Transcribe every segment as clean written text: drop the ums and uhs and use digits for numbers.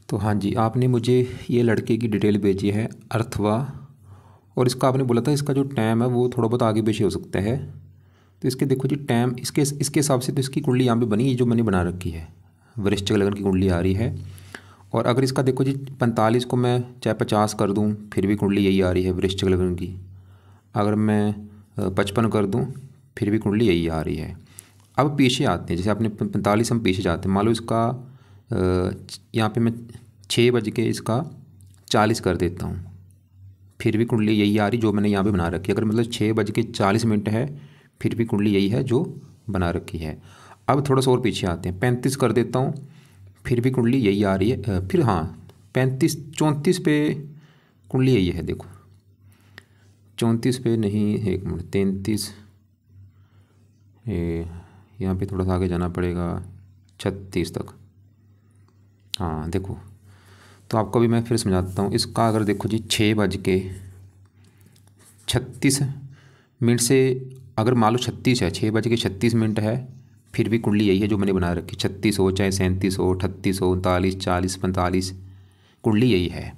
तो हाँ जी, आपने मुझे ये लड़के की डिटेल भेजी है अर्थवा, और इसका आपने बोला था इसका जो टाइम है वो थोड़ा बहुत आगे पीछे हो सकता है। तो इसके देखो जी टाइम इसके इसके हिसाब से तो इसकी कुंडली यहाँ पे बनी, ये जो मैंने बना रखी है वृश्चिक लगन की कुंडली आ रही है। और अगर इसका देखो जी 45 को मैं चाहे 50 कर दूँ फिर भी कुंडली यही आ रही है वृश्चिक लगन की। अगर मैं 55 कर दूँ फिर भी कुंडली यही आ रही है। अब पीछे आते हैं, जैसे आपने 45 हम पीछे जाते हैं, मान लो इसका यहाँ पे मैं 6:40 कर देता हूँ, फिर भी कुंडली यही आ रही जो मैंने यहाँ पे बना रखी है। अगर मतलब 6:40 है फिर भी कुंडली यही है जो बना रखी है। अब थोड़ा सा और पीछे आते हैं, 35 कर देता हूँ फिर भी कुंडली यही आ रही है। फिर हाँ 34 पे कुंडली यही है, देखो 34 पे नहीं, एक मिनट 33, यहाँ पे थोड़ा सा आगे जाना पड़ेगा 36 तक। हाँ देखो, तो आपको भी मैं फिर समझाता हूँ। इसका अगर देखो जी 6:36 से अगर मान लो 36 है, 6:36 है, फिर भी कुंडली यही है जो मैंने बना रखी। 36 हो चाहे 37 हो, 38 हो, 39, 40, 45, कुंडली यही है।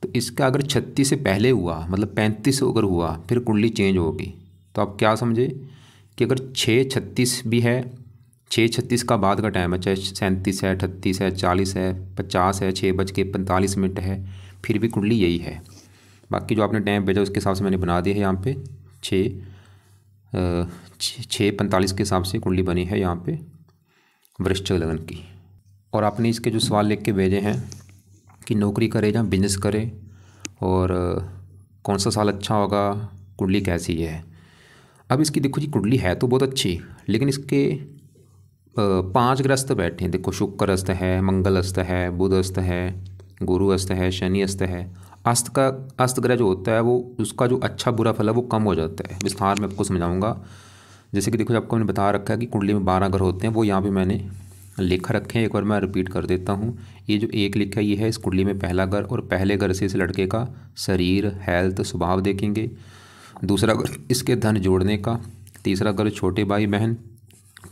तो इसका अगर 36 से पहले हुआ मतलब 35 अगर हुआ फिर कुंडली चेंज होगी। तो आप क्या समझे कि अगर 6:36 भी है, 6:36 का बाद का टाइम है, चाहे 37 है, 38 है, 40 है, 50 है, 6:45 है, फिर भी कुंडली यही है। बाकी जो आपने टाइम भेजा उसके हिसाब से मैंने बना दिया है। यहाँ पे 6:45 के हिसाब से कुंडली बनी है यहाँ पे वृश्चिक लगन की। और आपने इसके जो सवाल लिख के भेजे हैं कि नौकरी करे या बिजनेस करे, और कौन सा साल अच्छा होगा, कुंडली कैसी है। अब इसकी देखो जी कुंडली है तो बहुत अच्छी, लेकिन इसके 5 ग्रह अस्त बैठे हैं। देखो शुक्र अस्त है, मंगल अस्त है, बुध अस्त है, गुरु अस्त है, शनि अस्त है। अस्त ग्रह जो होता है वो उसका जो अच्छा बुरा फल है वो कम हो जाता है। विस्तार में आपको समझाऊंगा। जैसे कि देखो आपको मैंने बता रखा है कि कुंडली में 12 ग्रह होते हैं, वो यहाँ पे मैंने लिख रखे हैं। एक बार मैं रिपीट कर देता हूँ। ये जो एक लिखा है ये है इस कुंडली में पहला घर, और पहले घर से इस लड़के का शरीर, हेल्थ, स्वभाव देखेंगे। दूसरा घर इसके धन जोड़ने का, तीसरा घर छोटे भाई बहन,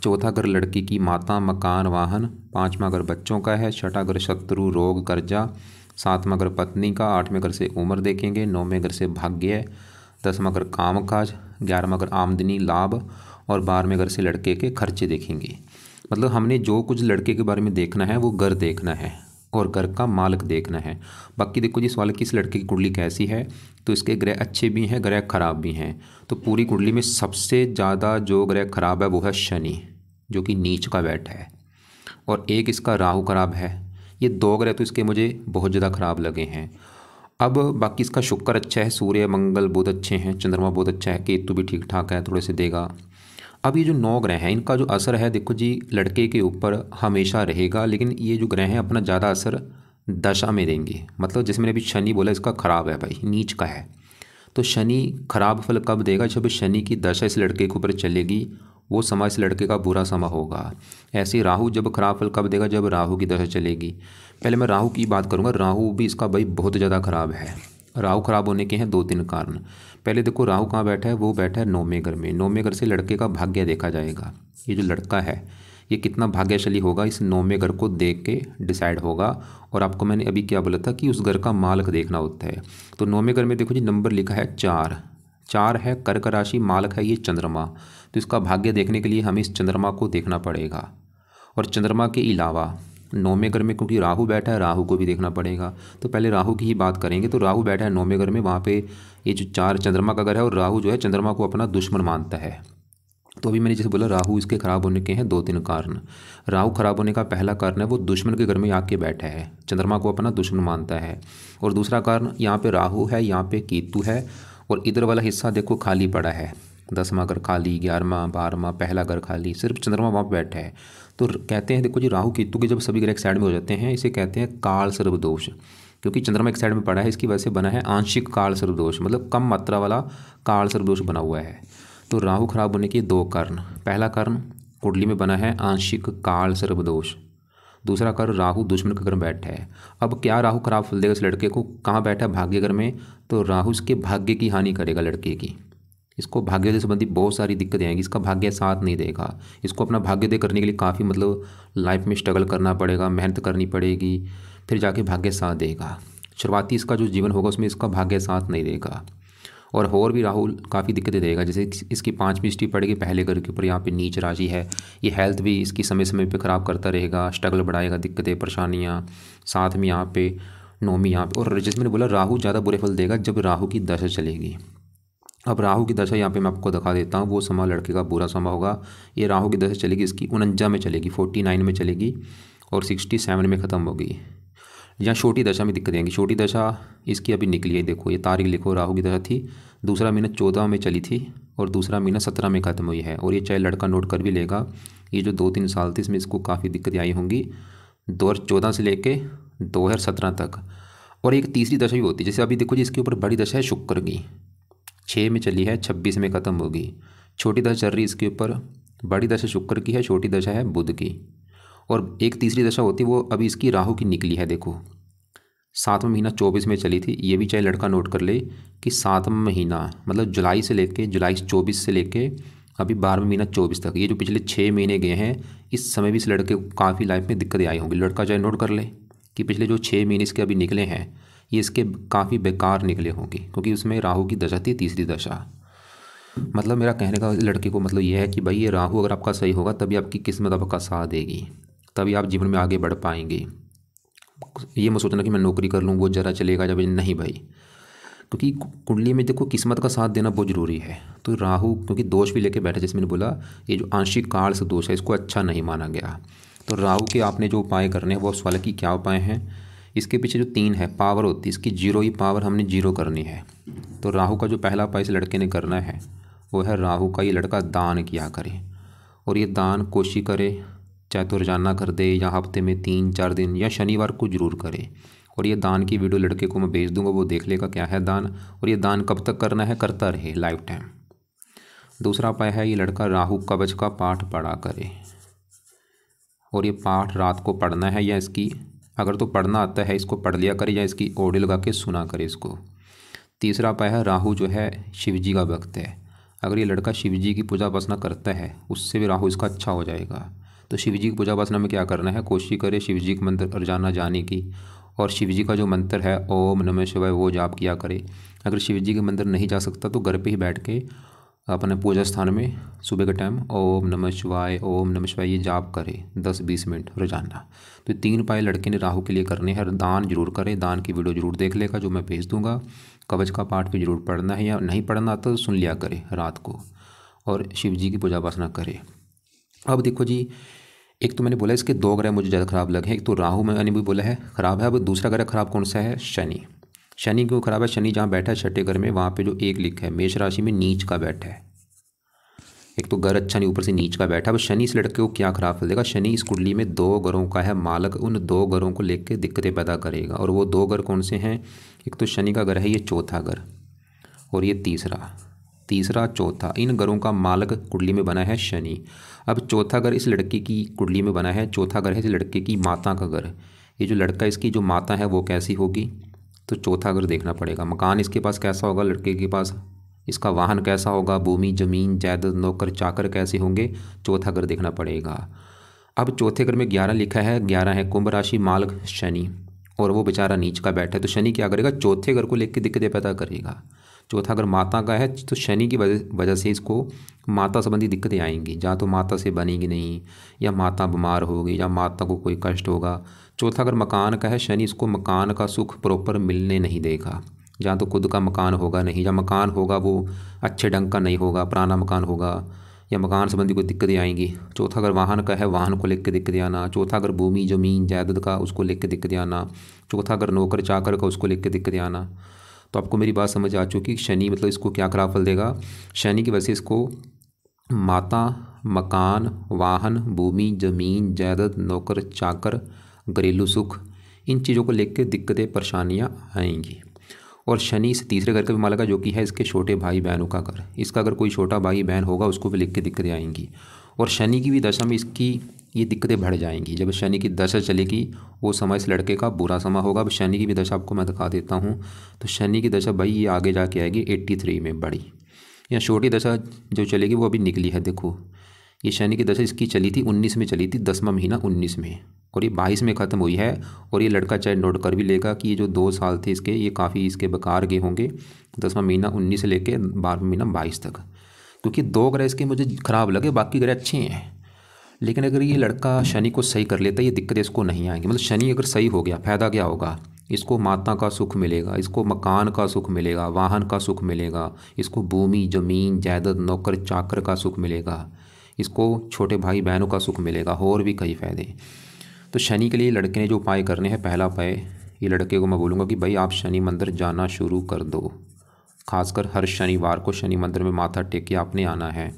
चौथा घर लड़की की माता, मकान, वाहन, पांचवा घर बच्चों का है, छठा घर शत्रु, रोग, कर्जा, सातवां घर पत्नी का, आठवें घर से उम्र देखेंगे, नौवें घर से भाग्य, 10वां घर काम काज, 11वां घर आमदनी लाभ, और 12वें घर से लड़के के खर्चे देखेंगे। मतलब हमने जो कुछ लड़के के बारे में देखना है वो घर देखना है और घर का मालिक देखना है। बाकी देखो जी सवाल कि इस लड़के की कुंडली कैसी है, तो इसके ग्रह अच्छे भी हैं, ग्रह खराब भी हैं। तो पूरी कुंडली में सबसे ज़्यादा जो ग्रह खराब है वो है शनि, जो कि नीच का बैठा है, और एक इसका राहु खराब है। ये 2 ग्रह तो इसके मुझे बहुत ज़्यादा खराब लगे हैं। अब बाकी इसका शुक्र अच्छा है, सूर्य मंगल बहुत अच्छे हैं, चंद्रमा बहुत अच्छा है, केतु भी ठीक ठाक है, थोड़े से देगा। अब ये जो 9 ग्रह हैं इनका जो असर है देखो जी लड़के के ऊपर हमेशा रहेगा, लेकिन ये जो ग्रह हैं अपना ज़्यादा असर दशा में देंगे। मतलब जैसे मैंने अभी शनि बोला इसका खराब है भाई, नीच का है। तो शनि खराब फल कब देगा, जब शनि की दशा इस लड़के के ऊपर चलेगी, वो समय इस लड़के का बुरा समय होगा। ऐसे ही राहु जब खराब फल कब देगा, जब राहु की दशा चलेगी। पहले मैं राहु की बात करूँगा। राहु भी इसका भाई बहुत ज़्यादा खराब है। राहु खराब होने के हैं 2-3 कारण। पहले देखो राहु कहाँ बैठा है, वो बैठा है 9वें घर में। 9वें घर से लड़के का भाग्य देखा जाएगा। ये जो लड़का है ये कितना भाग्यशाली होगा इस 9वें घर को देख के डिसाइड होगा। और आपको मैंने अभी क्या बोला था कि उस घर का मालिक देखना होता है। तो 9वें घर में देखो जी नंबर लिखा है 4 है, कर्क राशि, मालिक है ये चंद्रमा। तो इसका भाग्य देखने के लिए हमें इस चंद्रमा को देखना पड़ेगा। और चंद्रमा के अलावा 9वें घर में क्योंकि राहु बैठा है, राहु को भी देखना पड़ेगा। तो पहले राहु की ही बात करेंगे। तो राहु बैठा है 9वें घर में, वहाँ पे ये जो 4 चंद्रमा का घर है, और राहु जो है चंद्रमा को अपना दुश्मन मानता है। तो अभी मैंने जैसे बोला राहु इसके खराब होने के हैं 2-3 कारण। राहु खराब होने का पहला कारण है वो दुश्मन के घर में आके बैठा है, चंद्रमा को अपना दुश्मन मानता है। और दूसरा कारण यहाँ पे राहु है, यहाँ पे केतु है, और इधर वाला हिस्सा देखो खाली पड़ा है। 10वां घर खाली, 11वां, 12वां, पहला घर खाली, सिर्फ चंद्रमा वहाँ पर बैठा है। तो कहते हैं देखो जी राहु केतु के जब सभी ग्रह एक साइड में हो जाते हैं इसे कहते हैं काल सर्प दोष। क्योंकि चंद्रमा एक साइड में पड़ा है इसकी वजह से बना है आंशिक काल सर्प दोष, मतलब कम मात्रा वाला काल सर्प दोष बना हुआ है। तो राहु खराब होने के 2 कारण। पहला कारण कुंडली में बना है आंशिक काल सर्प दोष। दूसरा कारण राहु दुश्मन के घर में बैठा है। अब क्या राहु खराब फल देगा इस लड़के को, कहाँ बैठा है, भाग्य घर में। तो राहु इसके भाग्य की हानि करेगा लड़के की। इसको भाग्य से संबंधी बहुत सारी दिक्कतें आएंगी, इसका भाग्य साथ नहीं देगा। इसको अपना भाग्योदय करने के लिए काफ़ी मतलब लाइफ में स्ट्रगल करना पड़ेगा, मेहनत करनी पड़ेगी, फिर जाके भाग्य साथ देगा। शुरुआती इसका जो जीवन होगा उसमें इसका भाग्य साथ नहीं देगा। और भी राहु काफ़ी दिक्कतें देगा, जैसे इसकी 5वीं दृष्टि पड़ेगी पहले घर के ऊपर, यहाँ पे नीच राशि है। ये हेल्थ भी इसकी समय समय पे ख़राब करता रहेगा, स्ट्रगल बढ़ाएगा, दिक्कतें परेशानियाँ। साथ में यहाँ पे 9वीं यहाँ पे, और जैसे मैंने बोला राहु ज़्यादा बुरे फल देगा जब राहु की दशा चलेगी। अब राहु की दशा यहाँ पे मैं आपको दिखा देता हूँ, वो समय लड़के का बुरा समय होगा। ये राहु की दशा चलेगी इसकी 49 में चलेगी, 49 में चलेगी और 67 में ख़त्म होगी। यहाँ छोटी दशा में दिक्कत आएंगी। छोटी दशा इसकी अभी निकली है, देखो ये तारीख लिखो, राहु की दशा थी, दूसरा महीना 14 में चली थी और दूसरा महीना 17 में ख़त्म हुई है। और ये चाहे लड़का नोट कर भी लेगा, ये जो 2-3 साल थे इसमें इसको काफ़ी दिक्कतें आई होंगी 2014 से लेके 2017 तक। और एक तीसरी दशा भी होती है, जैसे अभी देखो जी इसके ऊपर बड़ी दशा है शुक्र की, 6 में चली है, 26 में ख़त्म होगी। छोटी दशा चल रही है इसके ऊपर, बड़ी दशा शुक्र की है, छोटी दशा है बुध की। और एक तीसरी दशा होती है वो अभी इसकी राहु की निकली है, देखो 7वां महीना 24 में चली थी। ये भी चाहे लड़का नोट कर ले कि 7वां महीना मतलब जुलाई 24 से लेके अभी 12वां महीना 24 तक, ये जो पिछले 6 महीने गए हैं इस समय भी इस लड़के को काफ़ी लाइफ में दिक्कतें आई होंगी। लड़का चाहे नोट कर ले कि पिछले जो 6 महीने इसके अभी निकले हैं ये इसके काफ़ी बेकार निकले होंगे, क्योंकि उसमें राहु की दशा थी, तीसरी दशा। मतलब मेरा कहने का लड़के को मतलब ये है कि भाई ये राहु अगर आपका सही होगा तभी आपकी किस्मत आपका साथ देगी, तभी आप जीवन में आगे बढ़ पाएंगे। ये मत सोचना कि मैं नौकरी कर लूँ वो ज़रा चलेगा जब, नहीं भाई, क्योंकि कुंडली में देखो किस्मत का साथ देना बहुत ज़रूरी है। तो राहु क्योंकि दोष भी लेके बैठे, जैसे मैंने बोला ये जो आंशिक काल से दोष है इसको अच्छा नहीं माना गया। तो राहु के आपने जो उपाय करने हैं वो उस वाले की क्या उपाय हैं, इसके पीछे जो 3 है पावर होती है इसकी 0 ही पावर हमने 0 करनी है। तो राहु का जो पहला उपाय इस लड़के ने करना है वो है राहु का ये लड़का दान किया करे, और ये दान कोशिश करे चाहे तो रोजाना कर दे या हफ्ते में 3-4 दिन या शनिवार को जरूर करे। और ये दान की वीडियो लड़के को मैं भेज दूंगा, वो देख लेगा क्या है दान, और ये दान कब तक करना है, करता रहे लाइफ टाइम। दूसरा उपाय है ये लड़का राहु कवच का पाठ पढ़ा करे, और ये पाठ रात को पढ़ना है, या इसकी अगर तो पढ़ना आता है इसको पढ़ लिया करे या इसकी ऑडियो लगा के सुना करे इसको। तीसरा उपाय है राहु जो है शिव जी का भक्त है, अगर ये लड़का शिव जी की पूजा उपासना करता है उससे भी राहु इसका अच्छा हो जाएगा। तो शिव जी की पूजा उपासना में क्या करना है, कोशिश करे शिव जी का मंत्र रोजाना जाने की, और शिव जी का जो मंत्र है ओम नमः शिवाय वो जाप किया करे। अगर शिव जी के मंदिर नहीं जा सकता तो घर पे ही बैठ के अपने पूजा स्थान में सुबह के टाइम ओम नमः शिवाय ये जाप करे 10-20 मिनट रोजाना। तो 3 उपाय लड़के ने राहु के लिए करने हैं। दान जरूर करे, दान की वीडियो जरूर देख लेगा जो मैं भेज दूंगा। कवच का पाठ भी जरूर पढ़ना है, या नहीं पढ़ना आता तो सुन लिया करे रात को, और शिव जी की पूजा उपासना करे। अब देखो जी, एक तो मैंने बोला इसके 2 ग्रह मुझे ज़्यादा खराब लगे, एक तो राहु मैंने भी बोला है खराब है। अब दूसरा ग्रह खराब कौन सा है, शनि। शनि क्यों खराब है, शनि जहाँ बैठा है 6ठे घर में, वहाँ पे जो 1 लिखा है मेष राशि में नीच का बैठा है। एक तो घर अच्छा नहीं, ऊपर से नीच का बैठा। अब शनि इस लड़के को क्या खराब फल देगा, शनि इस कुंडली में 2 घरों का है मालक, उन 2 घरों को लेकर दिक्कतें पैदा करेगा। और वो 2 घर कौन से हैं, एक तो शनि का घर है ये चौथा घर, और ये तीसरा चौथा, इन घरों का मालक कुंडली में बना है शनि। अब चौथा घर इस लड़के की कुंडली में बना है, चौथा घर है इस लड़के की माता का घर। ये जो लड़का इसकी जो माता है वो कैसी होगी, तो चौथा घर देखना पड़ेगा। मकान इसके पास कैसा होगा लड़के के पास, इसका वाहन कैसा होगा, भूमि जमीन जायदाद नौकर चाकर कैसे होंगे, चौथा घर देखना पड़ेगा। अब चौथे घर में 11 लिखा है, 11 है कुंभ राशि, मालक शनि, और वो बेचारा नीच का बैठा है। तो शनि क्या करेगा, चौथे घर को लेकर दिक्कतें पैदा करेगा। चौथा घर माता का है, तो शनि की वजह से इसको माता संबंधी दिक्कतें आएंगी, या तो माता से बनेगी नहीं, या माता बीमार होगी, या माता को कोई कष्ट होगा। चौथा घर मकान का है, शनि इसको मकान का सुख प्रॉपर मिलने नहीं देगा, जहाँ तो खुद का मकान होगा नहीं, या मकान होगा वो अच्छे ढंग का नहीं होगा, पुराना मकान होगा, या मकान संबंधी कोई दिक्कतें आएंगी। चौथा अगर वाहन का है, वाहन को लेकर दिक्कतें आना। चौथा अगर भूमि जमीन जायदाद का, उसको लेकर दिक्कतें आना। चौथा अगर नौकर चाकर का, उसको लेकर दिक्कतें आना। तो आपको मेरी बात समझ आ चुकी, शनि मतलब इसको क्या खराब फल देगा। शनि की वजह से इसको माता, मकान, वाहन, भूमि जमीन जायदाद, नौकर चाकर, घरेलू सुख, इन चीज़ों को लेकर दिक्कतें परेशानियाँ आएंगी। और शनि इस तीसरे घर का भी मालक है, जो कि है इसके छोटे भाई बहनों का घर। इसका अगर कोई छोटा भाई बहन होगा उसको भी लेकर दिक्कतें आएंगी। और शनि की भी दशा में इसकी ये दिक्कतें बढ़ जाएंगी। जब शनि की दशा चलेगी वो समय इस लड़के का बुरा समय होगा। अब शनि की भी दशा आपको मैं दिखा देता हूँ। तो शनि की दशा भाई ये आगे जाके आएगी 83 में बड़ी, या छोटी दशा जो चलेगी वो अभी निकली है, देखो ये शनि की दशा इसकी चली थी 19 में चली थी, 10वां महीना 19 में, और ये 22 में ख़त्म हुई है। और ये लड़का चाहे नोट कर भी लेगा कि ये जो 2 साल थे इसके, ये काफ़ी इसके बेकार गए होंगे, 10वां महीना 19 से लेके 12वां महीना 22 तक। क्योंकि 2 ग्रह इसके मुझे ख़राब लगे, बाकी ग्रह अच्छे हैं। लेकिन अगर ये लड़का शनि को सही कर लेता, ये दिक्कतें इसको नहीं आएंगी। मतलब शनि अगर सही हो गया, फ़ायदा क्या होगा, इसको माता का सुख मिलेगा, इसको मकान का सुख मिलेगा, वाहन का सुख मिलेगा, इसको भूमि ज़मीन जायदाद नौकर चाकर का सुख मिलेगा, इसको छोटे भाई बहनों का सुख मिलेगा, और भी कई फ़ायदे। तो शनि के लिए लड़के ने जो उपाय करने हैं, पहला उपाय ये लड़के को मैं बोलूँगा कि भाई आप शनि मंदिर जाना शुरू कर दो। खासकर हर शनिवार को शनि मंदिर में माथा टेक के आपने आना है।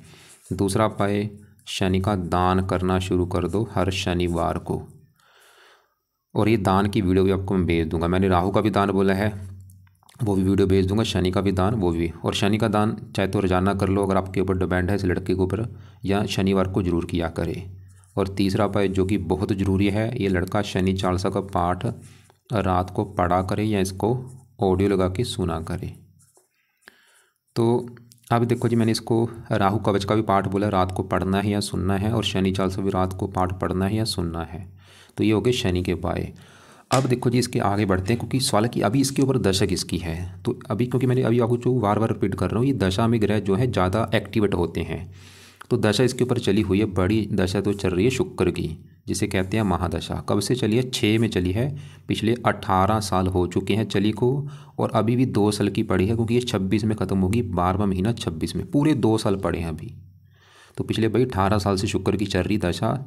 दूसरा उपाय, शनि का दान करना शुरू कर दो हर शनिवार को। और ये दान की वीडियो भी आपको मैं भेज दूंगा। मैंने राहु का भी दान बोला है, वो भी वीडियो भेज दूंगा, शनि का भी दान वो भी। और शनि का दान चाहे तो रोजाना कर लो अगर आपके ऊपर डिपेंड है इस लड़के के ऊपर, या शनिवार को ज़रूर किया करे। और तीसरा उपाय जो कि बहुत ज़रूरी है, ये लड़का शनि चालीसा का पाठ रात को पढ़ा करे या इसको ऑडियो लगा के सुना करे। तो अब देखो जी, मैंने इसको राहु कवच का भी पाठ बोला, रात को पढ़ना है या सुनना है, और शनि चालीसा भी रात को पाठ पढ़ना है या सुनना है। तो ये हो गए शनि के उपाय। अब देखो जी, इसके आगे बढ़ते हैं, क्योंकि सवाल है कि अभी इसके ऊपर दशा किसकी है। तो अभी क्योंकि मैंने अभी आपको जो बार बार रिपीट कर रहा हूँ, ये दशा में ग्रह जो है ज़्यादा एक्टिवेट होते हैं। तो दशा इसके ऊपर चली हुई है, बड़ी दशा तो चल रही है शुक्र की, जिसे कहते हैं महादशा। कब से चली है? 6 में चली है, पिछले 18 साल हो चुके हैं चली को, और अभी भी 2 साल की पड़ी है, क्योंकि ये 26 में ख़त्म होगी, 12वां महीना 26 में, पूरे 2 साल पड़े हैं अभी। तो पिछले भाई 18 साल से शुक्र की चल रही दशा।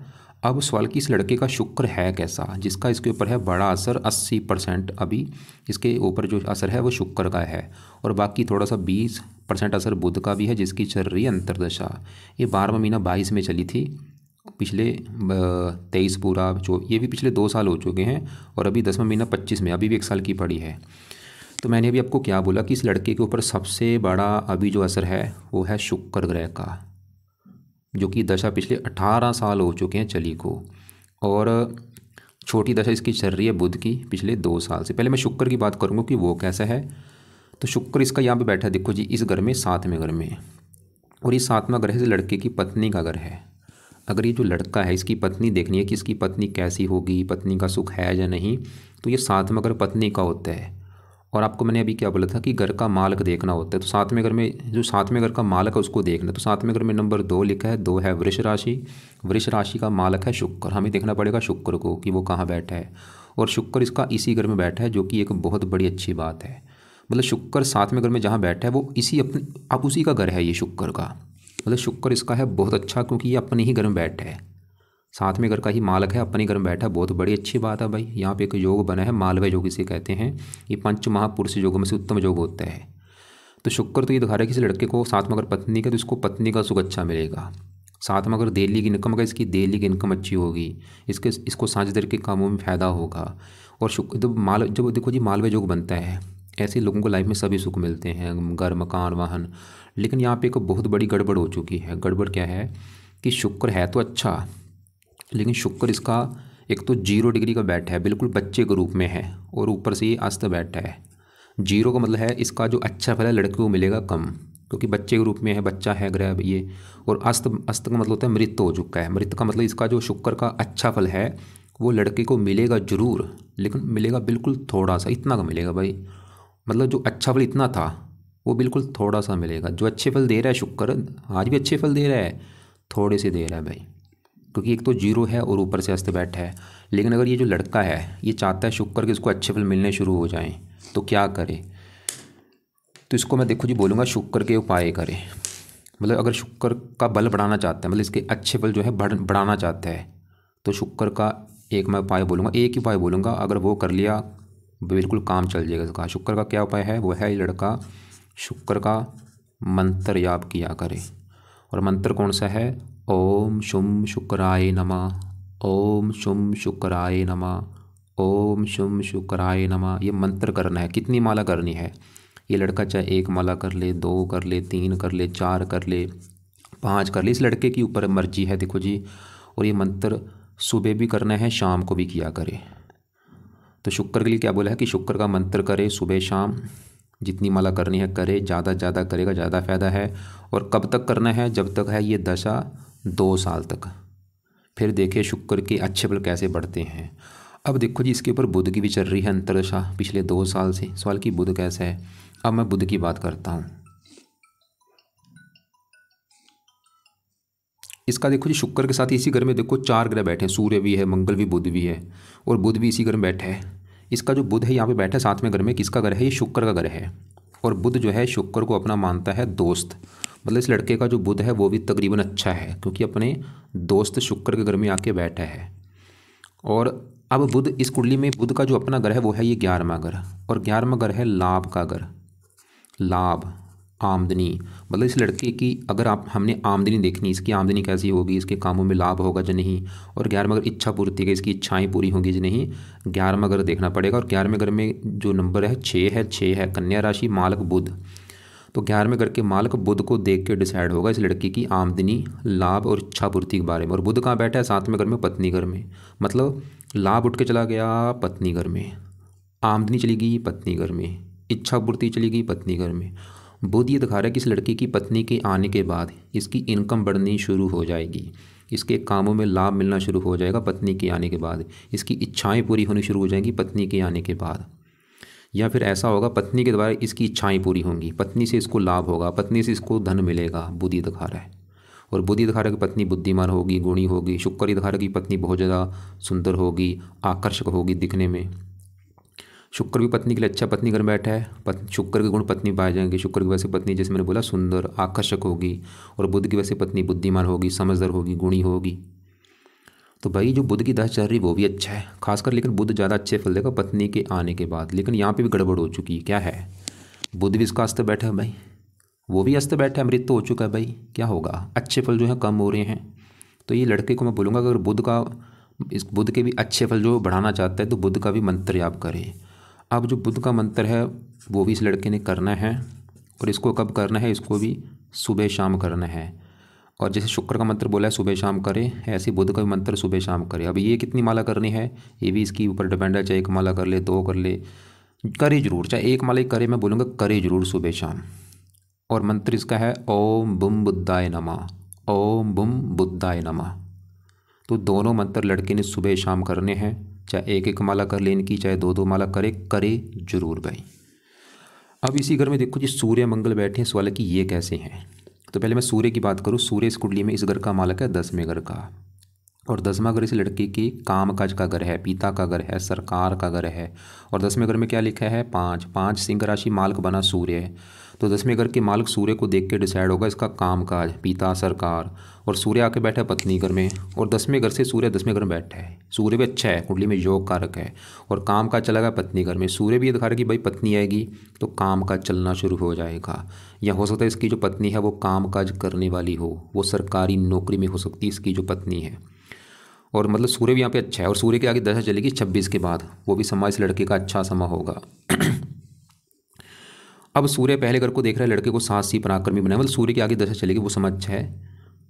अब सवाल कि इस लड़के का शुक्र है कैसा, जिसका इसके ऊपर है बड़ा असर। 80% अभी इसके ऊपर जो असर है वो शुक्र का है, और बाकी थोड़ा सा 20% असर बुध का भी है, जिसकी चल रही है अंतरदशा। ये 12वां महीना 22 में चली थी, पिछले 23 पूरा जो, ये भी पिछले 2 साल हो चुके हैं, और अभी 10वां महीना 25 में, अभी भी 1 साल की पड़ी है। तो मैंने अभी आपको क्या बोला कि इस लड़के के ऊपर सबसे बड़ा अभी जो असर है वो है शुक्र ग्रह का, जो कि दशा पिछले 18 साल हो चुके हैं चली को, और छोटी दशा इसकी चल रही है बुध की पिछले 2 साल से। पहले मैं शुक्र की बात करूँगा कि वो कैसा है। तो शुक्र इसका यहाँ पे बैठा है, देखो जी, इस घर में 7वें घर में, और ये 7वां घर है लड़के की पत्नी का घर है। अगर ये जो लड़का है इसकी पत्नी देखनी है कि इसकी पत्नी कैसी होगी, पत्नी का सुख है या नहीं, तो ये 7वां घर पत्नी का होता है। और आपको मैंने अभी क्या बोला था कि घर का मालक देखना होता है। तो 7वें घर में जो 7वें घर का मालक है उसको देखना। तो 7वें घर में नंबर 2 लिखा है, 2 है वृष राशि। वृष राशि का मालक है शुक्र, हमें देखना पड़ेगा शुक्र को कि वो कहाँ बैठा है, और शुक्र इसका इसी घर में बैठा है, जो कि एक बहुत बड़ी अच्छी बात है। मतलब शुक्र 7वें घर में जहाँ बैठा है वो इसी अपने अब उसी का घर है ये शुक्र का। मतलब शुक्र इसका है बहुत अच्छा, क्योंकि ये अपने ही घर में बैठा है, 7वें घर का ही मालक है, अपने घर में बैठा, बहुत बड़ी अच्छी बात है भाई। यहाँ पे एक योग बना है, मालवय योग इसे कहते हैं। ये 5 महापुरुष योगों में से उत्तम योग होता है। तो शुक्र तो ये दिखा रहा है कि इस लड़के को 7वां घर पत्नी का, तो इसको पत्नी का सुख अच्छा मिलेगा। 7वां घर डेली की इनकम का, इसकी डेली की इनकम अच्छी होगी, इसको साझेदारी के कामों में फ़ायदा होगा। और शुक्र जब देखो जी मालवय योग बनता है, ऐसे लोगों को लाइफ में सभी सुख मिलते हैं, घर मकान वाहन। लेकिन यहाँ पे एक बहुत बड़ी गड़बड़ हो चुकी है। गड़बड़ क्या है कि शुक्र है तो अच्छा, लेकिन शुक्र इसका एक तो 0 डिग्री का बैठा है, बिल्कुल बच्चे के रूप में है, और ऊपर से ये अस्त बैठा है। 0 का मतलब है इसका जो अच्छा फल है लड़के को मिलेगा कम, क्योंकि बच्चे के रूप में है, बच्चा है ग्रह ये। और अस्त का मतलब होता है मृत हो चुका है। मृत का मतलब इसका जो शुक्र का अच्छा फल है वो लड़के को मिलेगा जरूर, लेकिन मिलेगा बिल्कुल थोड़ा सा, इतना का मिलेगा भाई। मतलब जो अच्छा फल इतना था वो बिल्कुल थोड़ा सा मिलेगा। जो अच्छे फल दे रहा है शुक्र, आज भी अच्छे फल दे रहा है, थोड़े से दे रहा है भाई, क्योंकि एक तो 0 है और ऊपर से अस्त बैठा है। लेकिन अगर ये जो लड़का है ये चाहता है शुक्र के इसको अच्छे फल मिलने शुरू हो जाएं, तो क्या करे? तो इसको मैं देखो जी बोलूँगा शुक्र के उपाय करें। मतलब अगर शुक्र का बल बढ़ाना चाहता है, मतलब इसके अच्छे फल जो है बढ़ाना चाहता है, तो शुक्र का एक मैं उपाय बोलूँगा, एक ही उपाय बोलूँगा, अगर वो कर लिया बिल्कुल काम चल जाएगा इसका। शुक्र का क्या उपाय है? वो है लड़का शुक्र का मंत्र याद किया करे। और मंत्र कौन सा है? ओम शुम शुक्राय नमः, ओम शुम शुक्राय नमः, ओम शुम शुक्राय नमः। ये मंत्र करना है। कितनी माला करनी है? ये लड़का चाहे 1 माला कर ले, 2 कर ले, 3 कर ले, 4 कर ले, 5 कर ले, इस लड़के की ऊपर मर्जी है, देखो जी। और ये मंत्र सुबह भी करना है, शाम को भी किया करे। तो शुक्र के लिए क्या बोला है कि शुक्र का मंत्र करे सुबह शाम, जितनी माला करनी है करे, ज़्यादा ज़्यादा करेगा ज़्यादा फायदा है। और कब तक करना है? जब तक है ये दशा 2 साल तक। फिर देखिए शुक्र के अच्छे फल कैसे बढ़ते हैं। अब देखो जी इसके ऊपर बुध की भी चल रही है अंतर्दशा पिछले 2 साल से। सवाल की बुध कैसा है। अब मैं बुध की बात करता हूँ। इसका देखो जी शुक्र के साथ इसी घर में देखो 4 ग्रह बैठे हैं, सूर्य भी है, मंगल भी, बुध भी है, और बुध भी इसी घर में बैठा है। इसका जो बुध है यहाँ पे बैठा है 7वें घर में, किसका घर है, ये शुक्र का घर है। और बुध जो है शुक्र को अपना मानता है दोस्त, मतलब इस लड़के का जो बुध है वो भी तकरीबन अच्छा है, क्योंकि अपने दोस्त शुक्र के घर में आके बैठा है। और अब बुध इस कुंडली में बुध का जो अपना घर है वो है ये 11वां घर, और 11वां घर है लाभ का घर, लाभ, आमदनी। मतलब इस लड़के की अगर आप हमने आमदनी देखनी, इसकी आमदनी कैसी होगी, इसके कामों में लाभ होगा या नहीं, और 11वां घर इच्छा पूर्ति का, इसकी इच्छाएं पूरी होंगी या नहीं, 11वां घर देखना पड़ेगा। और 11वें घर में जो नंबर है 6 है कन्या राशि, मालक बुध। तो 11वें घर के मालक बुध को देख के डिसाइड होगा इस लड़की की आमदनी, लाभ और इच्छा पूर्ति के बारे में। और बुध कहाँ बैठा है, 7वें घर में, पत्नी घर में। मतलब लाभ उठ के चला गया पत्नी घर में, आमदनी चली गई पत्नी घर में, इच्छा पूर्ति चली गई पत्नी घर में। बुध ये दिखा रहा है कि इस लड़की की पत्नी के आने के बाद इसकी इनकम बढ़नी शुरू हो जाएगी, इसके कामों में लाभ मिलना शुरू हो जाएगा पत्नी के आने के बाद, इसकी इच्छाएं पूरी होनी शुरू हो जाएंगी पत्नी के आने के बाद। या फिर ऐसा होगा पत्नी के द्वारा इसकी इच्छाएं पूरी होंगी, पत्नी से इसको लाभ होगा, पत्नी से इसको धन मिलेगा, बुध ये दिखा रहा है। और बुध ये दिखा रहा है कि पत्नी बुद्धिमान होगी, गुणी होगी। शुक्र ये दिखा रहा है कि पत्नी बहुत ज़्यादा सुंदर होगी, आकर्षक होगी दिखने में। शुक्र भी पत्नी के लिए अच्छा, पत्नी घर में बैठा है, शुक्र के गुण पत्नी पाए जाएंगे। शुक्र की वजह से पत्नी, जैसे मैंने बोला, सुंदर आकर्षक होगी, और बुध की वजह से पत्नी बुद्धिमान होगी, समझदार होगी, गुणी होगी। तो भाई जो बुध की दशा चल रही वो भी अच्छा है खासकर, लेकिन बुध ज़्यादा अच्छे फल देगा पत्नी के आने के बाद। लेकिन यहाँ पे भी गड़बड़ हो चुकी है। क्या है, बुध भी इसका अस्त बैठा है भाई, वो भी अस्त बैठा है, मृत तो हो चुका है भाई। क्या होगा, अच्छे फल जो है कम हो रहे हैं। तो ये लड़के को मैं बोलूँगा अगर बुध का, इस बुध के भी अच्छे फल जो बढ़ाना चाहता है तो बुध का भी मंत्र आप करें। अब जो बुध का मंत्र है वो भी इस लड़के ने करना है, और इसको कब करना है, इसको भी सुबह शाम करना है। और जैसे शुक्र का मंत्र बोला है सुबह शाम करे, ऐसे बुध का भी मंत्र सुबह शाम करे। अब ये कितनी माला करनी है ये भी इसके ऊपर डिपेंड है, चाहे 1 माला कर ले, 2 कर ले, करे जरूर, चाहे 1 माला ही करे, मैं बोलूँगा करे जरूर सुबह शाम। और मंत्र इसका है ओम बुम बुद्धाय नमः, ओम बुम बुद्धाय नमः। तो दोनों मंत्र लड़के ने सुबह शाम करने हैं, चाहे 1 माला कर ले इनकी, चाहे 2 माला करे जरूर भाई। अब इसी घर में देखो जी सूर्य मंगल बैठे हैं, सवाल है कि ये कैसे हैं। तो पहले मैं सूर्य की बात करूँ। सूर्य इस कुंडली में इस घर का मालक है 10वें घर का, और 10वां घर इस लड़के के काम काज का घर है, पिता का घर है, सरकार का घर है। और 10वें घर में क्या लिखा है, 5 सिंह राशि, मालक बना सूर्य है। तो 10वें घर के मालक सूर्य को देख के डिसाइड होगा इसका काम काज, पिता, सरकार। और सूर्य आके बैठा है पत्नी घर में, और 10वें घर से सूर्य 10वें घर में बैठा है। सूर्य भी अच्छा है, कुंडली में योग कारक है, और काम काज चला गया पत्नी घर में। सूर्य भी ये दिखा रहा है कि भाई पत्नी आएगी तो काम काज चलना शुरू हो जाएगा, या हो सकता है इसकी जो पत्नी है वो काम काज करने वाली हो, वो सरकारी नौकरी में हो सकती है इसकी जो पत्नी है। और मतलब सूर्य भी यहाँ पे अच्छा है। और सूर्य के आगे दशा चलेगी 26 के बाद, वो भी समय इस लड़के का अच्छा समय होगा। अब सूर्य पहले घर को देख रहा है, लड़के को साहसी पराक्रमी बनाए, मतलब सूर्य के आगे दशा चलेगी वो समय अच्छा है।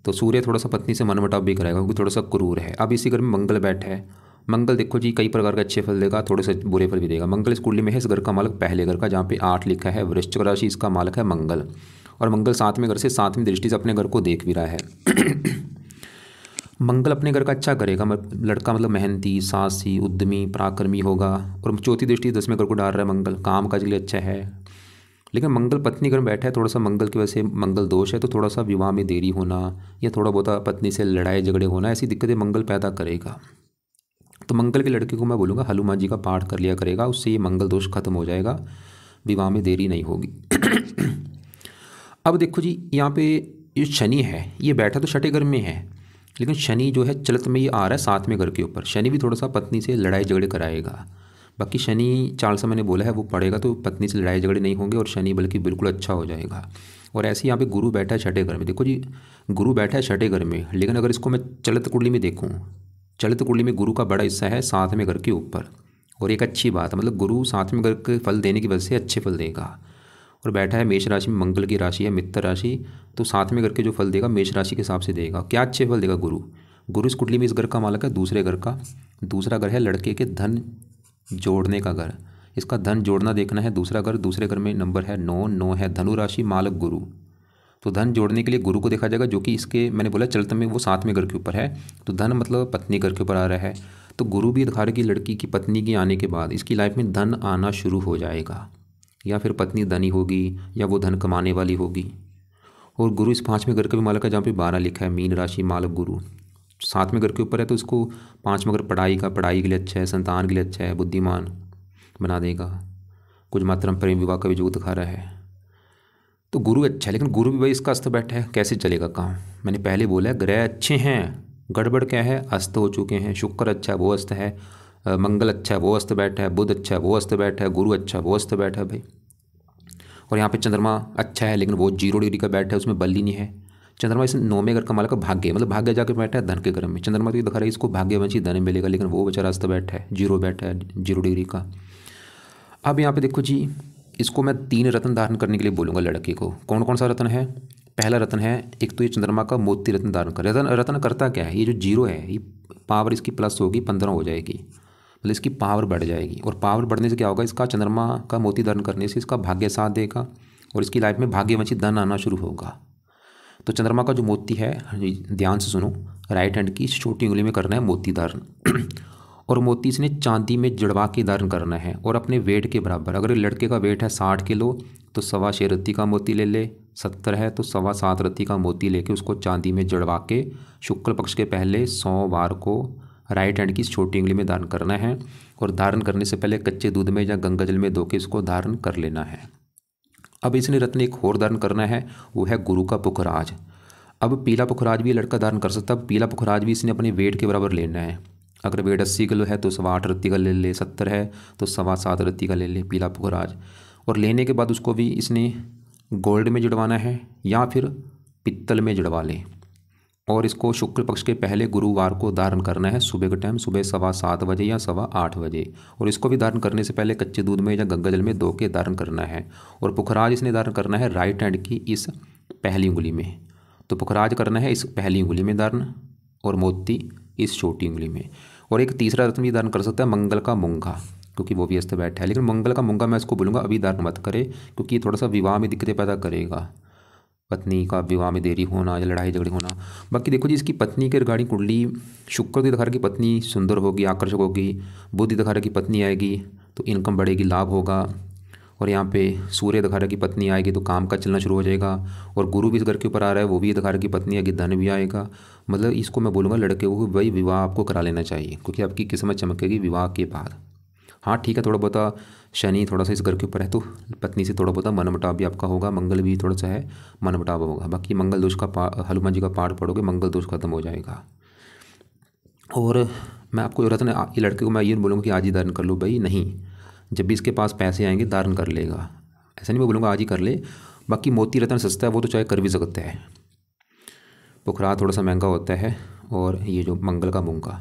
तो सूर्य थोड़ा सा पत्नी से मनमुटाव भी कराएगा क्योंकि थोड़ा सा क्रूर है। अब इसी घर में मंगल बैठा है। मंगल देखो जी कई प्रकार के अच्छे फल देगा, थोड़े से बुरे फल भी देगा। मंगल इस कुंडली में है, इस घर का मालक पहले घर का, जहाँ पे 8 लिखा है, वृश्चिक राशि, इसका मालक है मंगल। और मंगल 7वें घर से 7वीं दृष्टि से अपने घर को देख भी रहा है। मंगल अपने घर का अच्छा करेगा, लड़का मतलब मेहनती, साहसी, उद्यमी, पराक्रमी होगा। और चौथी दृष्टि 10वें घर को डाल रहा है मंगल, काम काज के लिए अच्छा है। लेकिन मंगल पत्नी घर में बैठा है, थोड़ा सा मंगल की वजह से मंगल दोष है, तो थोड़ा सा विवाह में देरी होना या थोड़ा बहुत पत्नी से लड़ाई झगड़े होना, ऐसी दिक्कतें मंगल पैदा करेगा। तो मंगल के लड़के को मैं बोलूँगा हनुमान जी का पाठ कर लिया करेगा, उससे ये मंगल दोष खत्म हो जाएगा, विवाह में देरी नहीं होगी। अब देखो जी यहाँ पे ये शनि है, ये बैठा तो 6ठे घर में है, लेकिन शनि जो है चलत में ये आ रहा है 7वें घर के ऊपर। शनि भी थोड़ा सा पत्नी से लड़ाई झगड़े कराएगा। बाकी शनि चाल मैंने बोला है वो पड़ेगा तो पत्नी से लड़ाई झगड़े नहीं होंगे, और शनि बल्कि बिल्कुल अच्छा हो जाएगा। और ऐसे यहाँ पे गुरु बैठा है 6ठे घर में। देखो जी गुरु बैठा है 6ठे घर में, लेकिन अगर इसको मैं चलित कुंडली में देखूँ, चलित कुंडली में गुरु का बड़ा हिस्सा है 7वें घर के ऊपर। और एक अच्छी बात है, मतलब गुरु 7वें घर के फल देने की वजह से अच्छे फल देगा। और बैठा है मेष राशि में, मंगल की राशि है मित्र राशि, तो 7वें घर के जो फल देगा मेष राशि के हिसाब से देगा। क्या अच्छे फल देगा गुरु। गुरु इस कुंडली में इस घर का मालक है दूसरे घर का। दूसरा घर है लड़के के धन जोड़ने का घर, इसका धन जोड़ना देखना है दूसरा घर। दूसरे घर में नंबर है 9 है धनु राशि, मालक गुरु। तो धन जोड़ने के लिए गुरु को देखा जाएगा, जो कि इसके मैंने बोला चलते में वो 7वें घर के ऊपर है, तो धन मतलब पत्नी घर के ऊपर आ रहा है। तो गुरु भी दिखा रहा है कि लड़की की पत्नी के आने के बाद इसकी लाइफ में धन आना शुरू हो जाएगा, या फिर पत्नी धनी होगी या वो धन कमाने वाली होगी। और गुरु इस 5वें घर का भी मालक है, जहाँ पे 12 लिखा है, मीन राशि मालक गुरु 7वें घर के ऊपर है, तो इसको 5वां घर पढ़ाई के लिए अच्छा है, संतान के लिए अच्छा है, बुद्धिमान बना देगा। कुछ मात्रा में प्रेम विवाह का भी योग दिखा रहा है। तो गुरु अच्छा है, लेकिन गुरु भी भाई इसका अस्त बैठा है, कैसे चलेगा काम। मैंने पहले बोला है ग्रह अच्छे हैं, गड़बड़ क्या है, अस्त हो चुके हैं। शुक्र अच्छा है वो अस्त है, मंगल अच्छा है वो अस्त बैठा है, बुध अच्छा है वो अस्त बैठा है, गुरु अच्छा है वो अस्त बैठा है भाई। और यहाँ पे चंद्रमा अच्छा है, लेकिन वो 0 डिग्री का बैठा है, उसमें बल ही नहीं है। चंद्रमा इस 9वें घर का मालक भाग्य, मतलब भाग्य जाकर बैठा है धन के घर में। चंद्रमा तो ये दिखा रहा है इसको भाग्यवंशी धन मिलेगा, लेकिन वो बेचारा अस्त बैठा है, 0 बैठा है, 0 डिग्री का। अब यहाँ पे देखो जी, इसको मैं 3 रत्न धारण करने के लिए बोलूँगा लड़के को। कौन कौन सा रत्न है? पहला रत्न है, एक तो ये चंद्रमा का मोती रत्न धारण कर। रत्न करता क्या है, ये जो 0 है, ये पावर इसकी प्लस होगी, 15 हो जाएगी, मतलब इसकी पावर बढ़ जाएगी। और पावर बढ़ने से क्या होगा, इसका चंद्रमा का मोती धारण करने से इसका भाग्य साथ देगा और इसकी लाइफ में भाग्यवंशी धन आना शुरू होगा। तो चंद्रमा का जो मोती है, ध्यान से सुनो, राइट हैंड की छोटी उंगली में करना है मोती धारण और मोती इसने चांदी में जड़वा के धारण करना है और अपने वेट के बराबर। अगर लड़के का वेट है 60 किलो तो 6.25 रत्ती का मोती ले ले, 70 है तो 7.25 रत्ती का मोती लेके उसको चांदी में जड़वा के शुक्ल पक्ष के पहले 100 बार को राइट हैंड की छोटी उंगली में धारण करना है। और धारण करने से पहले कच्चे दूध में या गंगा जल में धो के इसको धारण कर लेना है। अब इसने रत्न एक और धारण करना है, वो है गुरु का पुखराज। अब पीला पुखराज भी लड़का धारण कर सकता है। पीला पुखराज भी इसने अपने वेट के बराबर लेना है। अगर वेट 80 किलो है तो 8.25 रत्ती का ले ले, 70 है तो 7.25 रत्ती का ले ले पीला पुखराज। और लेने के बाद उसको भी इसने गोल्ड में जुड़वाना है या फिर पित्तल में जुड़वा ले। और इसको शुक्ल पक्ष के पहले गुरुवार को धारण करना है, सुबह के टाइम, सुबह 7:15 बजे या 8:15 बजे। और इसको भी धारण करने से पहले कच्चे दूध में या गंगा जल में धो के धारण करना है। और पुखराज इसने धारण करना है राइट हैंड की इस पहली उंगली में। तो पुखराज करना है इस पहली उंगली में धारण और मोती इस छोटी उंगली में। और एक तीसरा रत्न भी धारण कर सकता है, मंगल का मूंगा, क्योंकि वो भी अस्त बैठा है। लेकिन मंगल का मूंगा मैं इसको बोलूँगा अभी धारण मत करे, क्योंकि ये थोड़ा सा विवाह में दिक्कतें पैदा करेगा, पत्नी का विवाह में देरी होना या लड़ाई झगड़े होना। बाकी देखो जी, इसकी पत्नी के रिगार्डिंग कुंडली शुक्र तो दिखा रहा है कि पत्नी सुंदर होगी, आकर्षक होगी। बुध दिखा रहा है कि पत्नी आएगी तो इनकम बढ़ेगी, लाभ होगा। और यहाँ पे सूर्य दिखा रहा है कि पत्नी आएगी तो काम का चलना शुरू हो जाएगा। और गुरु भी इस घर के ऊपर आ रहा है, वो भी दिखा रहा है कि पत्नी आएगी, धन भी आएगा। मतलब इसको मैं बोलूँगा लड़के को भाई विवाह आपको करा लेना चाहिए, क्योंकि आपकी किस्मत चमकेगी विवाह के बाद। हाँ ठीक है, थोड़ा बहुत शनि थोड़ा सा इस घर के ऊपर है तो पत्नी से थोड़ा बहुत मनमुटाव भी आपका होगा, मंगल भी थोड़ा सा है मनमुटाव होगा। बाकी मंगल दोष का हनुमान जी का पाठ पढ़ोगे, मंगल दोष खत्म हो जाएगा। और मैं आपको रत्न ये लड़के को मैं ये बोलूँगा कि आज ही धारण कर लो भाई, नहीं, जब भी इसके पास पैसे आएंगे धारण कर लेगा, ऐसा नहीं मैं बोलूँगा आज ही कर ले। बाकी मोती रत्न सस्ता है, वो तो चाहे कर भी सकते हैं। पुखराज थोड़ा सा महंगा होता है, और ये जो मंगल का मूंगा,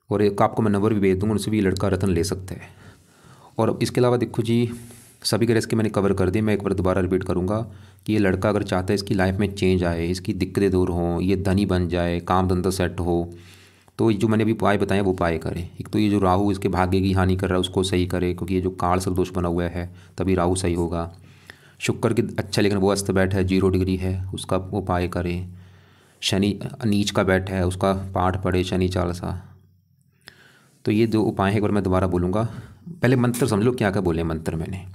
और एक आपको मैं नंबर भी भेज दूँगा, उनसे भी लड़का रत्न ले सकता है। और इसके अलावा देखो जी, सभी ग्रह इसके मैंने कवर कर दिए। मैं एक बार दोबारा रिपीट करूँगा कि ये लड़का अगर चाहता है इसकी लाइफ में चेंज आए, इसकी दिक्कतें दूर हों, ये धनी बन जाए, काम धंधा सेट हो, तो जो मैंने अभी उपाय बताए वो उपाय करे। एक तो ये जो राहु इसके भाग्य की हानि कर रहा है उसको सही करे, क्योंकि ये जो काल सब दोष बना हुआ है तभी राहु सही होगा। शुक्र की अच्छा, लेकिन वो अस्त बैठ है, 0 डिग्री है, उसका उपाय करे। शनि नीच का बैठ है, उसका पाठ पढ़े, शनि चालीसा। तो ये जो उपाय है एक बार मैं दोबारा बोलूँगा। पहले मंत्र समझ लो क्या क्या बोले मंत्र मैंने।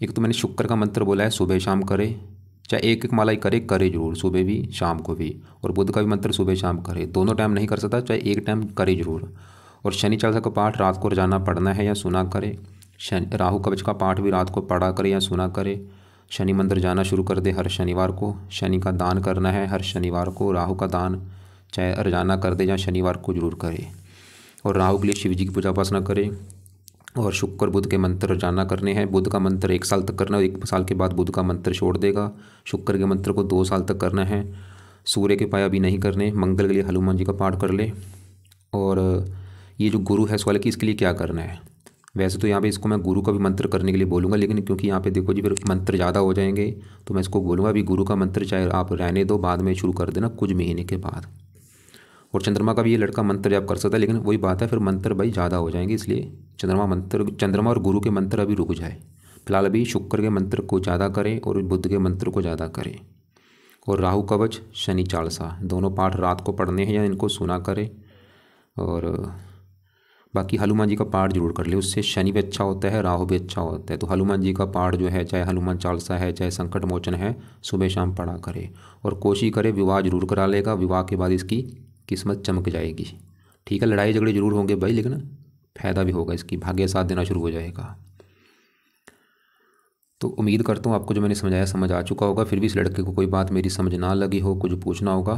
एक तो मैंने शुक्र का मंत्र बोला है, सुबह शाम करे, चाहे एक एक माला ही करे जरूर, सुबह भी शाम को भी। और बुध का भी मंत्र सुबह शाम करे, दोनों टाइम नहीं कर सकता, चाहे एक टाइम करे जरूर। और शनि चालीसा का पाठ रात को रोजाना पढ़ना है या सुना करे। राहु कवच का पाठ भी रात को पढ़ा करे या सुना करे। शनि मंदिर जाना शुरू कर दे हर शनिवार को। शनि का दान करना है हर शनिवार को। राहु का दान चाहे रोजाना कर दे या शनिवार को जरूर करे। और राहु के लिए शिव जी की पूजा उपासना करे। और शुक्र बुध के मंत्र रोजाना करने हैं। बुध का मंत्र 1 साल तक करना, 1 साल के बाद बुध का मंत्र छोड़ देगा। शुक्र के मंत्र को 2 साल तक करना है। सूर्य के उपाय अभी नहीं करने। मंगल के लिए हनुमान जी का पाठ कर ले। और ये जो गुरु है सवाल कि इसके लिए क्या करना है। वैसे तो यहाँ पे इसको मैं गुरु का भी मंत्र करने के लिए बोलूँगा, लेकिन क्योंकि यहाँ पे देखो जी फिर मंत्र ज़्यादा हो जाएंगे तो मैं इसको बोलूँगा अभी गुरु का मंत्र चाहे आप रहने दो, बाद में शुरू कर देना कुछ महीने के बाद। और चंद्रमा का भी ये लड़का मंत्र जाप कर सकता है, लेकिन वही बात है फिर मंत्र भाई ज़्यादा हो जाएंगे, इसलिए चंद्रमा और गुरु के मंत्र अभी रुक जाए। फिलहाल अभी शुक्र के मंत्र को ज़्यादा करें और बुध के मंत्र को ज़्यादा करें। और राहु कवच, शनि चालसा, दोनों पाठ रात को पढ़ने हैं या इनको सुना करें। और बाकी हनुमान जी का पाठ जरूर कर ले, उससे शनि भी अच्छा होता है, राहु भी अच्छा होता है। तो हनुमान जी का पाठ जो है, चाहे हनुमान चालीसा है चाहे संकट मोचन है, सुबह शाम पढ़ा करे। और कोशिश करे विवाह जरूर करा लेगा, विवाह के बाद इसकी किस्मत चमक जाएगी। ठीक है, लड़ाई झगड़े जरूर होंगे भाई, लेकिन फ़ायदा भी होगा, इसकी भाग्य साथ देना शुरू हो जाएगा। तो उम्मीद करता हूँ आपको जो मैंने समझाया समझ आ चुका होगा। फिर भी इस लड़के को कोई बात मेरी समझ ना लगी हो, कुछ पूछना होगा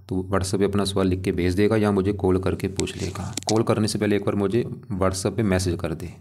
तो व्हाट्सएप पे अपना सवाल लिख के भेज देगा या मुझे कॉल करके पूछ लेगा। कॉल करने से पहले एक बार मुझे व्हाट्सएप पे मैसेज कर दे।